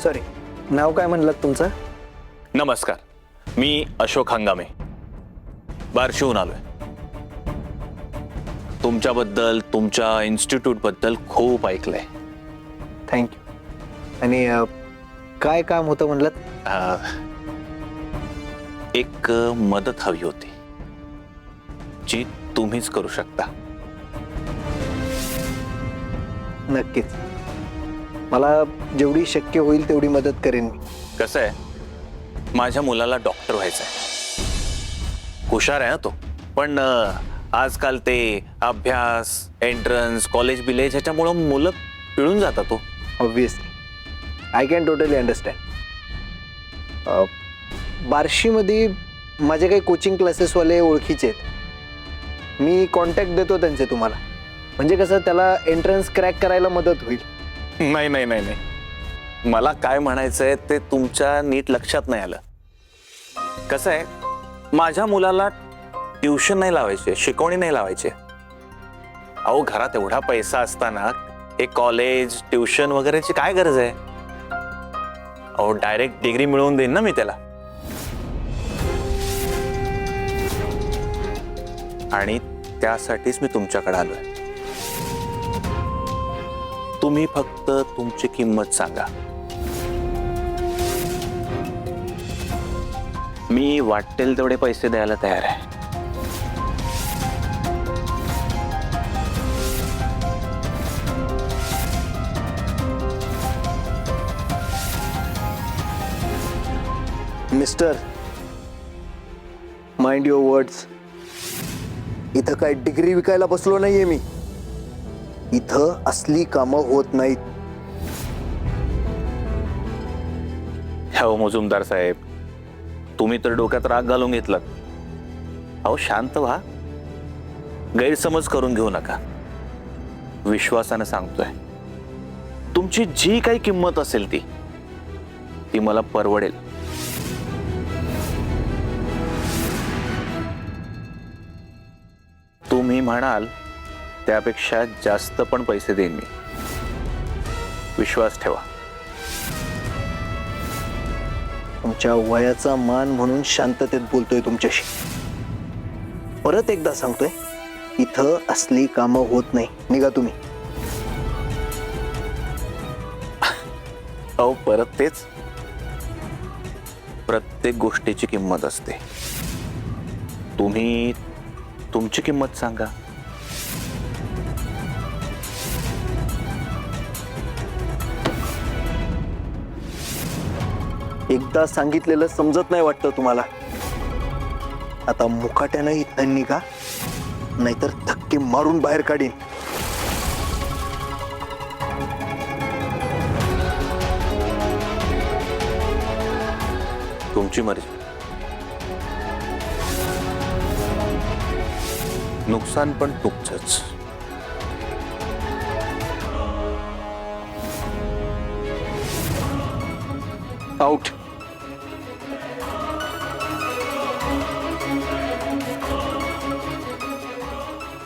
Sorry, नाव काय म्हणलं तुमचं? नमस्कार, मी अशोक हंगामे, बार्शीहून आलोय. तुमच्याबद्दल, तुमच्या इन्स्टिट्यूट बद्दल खूप ऐकलंय. थँक्यू. आणि काय काम होतं म्हणलं? एक मदत हवी होती जी तुम्हीच करू शकता. नक्कीच, मला जेवढी शक्य होईल तेवढी मदत करेन मी. कसं आहे, माझ्या मुलाला डॉक्टर व्हायचंय. हुशार आहे ना तो, पण आजकाल ते अभ्यास, एंट्रन्स, कॉलेज बिलेज ह्याच्यामुळं मुलं पिळून जातात. तो obviously I can totally understand. बार्शीमध्ये माझे काही कोचिंग क्लासेसवाले ओळखीचे आहेत. मी कॉन्टॅक्ट देतो त्यांचे तुम्हाला. म्हणजे कसं, त्याला एंट्रन्स क्रॅक करायला मदत होईल. नाही नाही नाही नाही, मला काय म्हणायचंय ते तुमच्या नीट लक्षात नाही आलं. कसं आहे, माझ्या मुलाला ट्युशन नाही लावायचे, शिकवणी नाही लावायचे. अहो, घरात एवढा पैसा असताना हे कॉलेज, ट्युशन वगैरेची काय गरज आहे? अहो, डायरेक्ट डिग्री मिळवून देईन ना मी त्याला. आणि त्यासाठीच मी तुमच्याकडे आलोय. तुम्ही फक्त तुमची किंमत सांगा. मी वाटेल तेवढे पैसे द्यायला तयार आहे. Mister, mind your words. इथं काय डिग्री विकायला बसलो नाहीये मी. इथं असली कामं होत नाहीत. हो मुजुमदार साहेब, तुम्ही तर डोक्यात राग घालून घेतलात. अहो, शांत व्हा, गैरसमज करून घेऊ नका. विश्वासाने सांगतोय, तुमची जी काही किंमत असेल ती मला परवडेल. तुम्ही म्हणाल त्यापेक्षा जास्त पण पैसे देईन मी. विश्वास ठेवा. तुमच्या वयाचा मान म्हणून शांततेत बोलतोय तुमच्याशी. परत एकदा सांगतोय, इथं असली कामं होत नाही. निघा तुम्ही. अहो, परत तेच, प्रत्येक गोष्टीची किंमत असते. तुम्ही तुमची किंमत सांगा. एकदा सांगितलेलं समजत नाही वाटतं तुम्हाला. आता मुकाट्यानं इथं निघा, नाहीतर धक्के मारून बाहेर काढीन. तुमची मर्जी. नुकसान पण तुमचंच. आउट.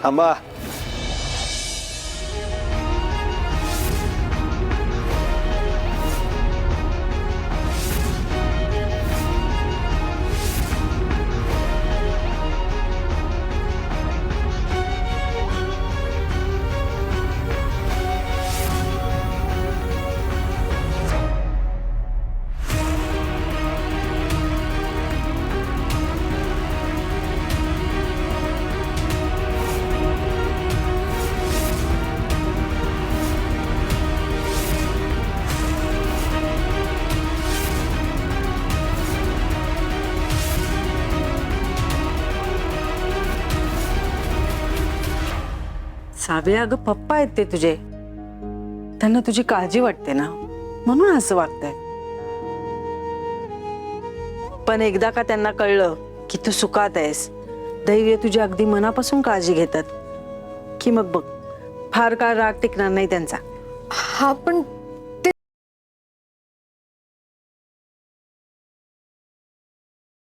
थांबा. सावे, अगं पप्पा आहेत ते तुझे. त्यांना तुझी काळजी वाटते ना, म्हणून असं वागताय. पण एकदा का त्यांना कळलं की तू सुखात आहेस, दैव तुझी अगदी मनापासून काळजी घेतात, की मग बघ, फार काळ राग टिकणार नाही त्यांचा. हा, पण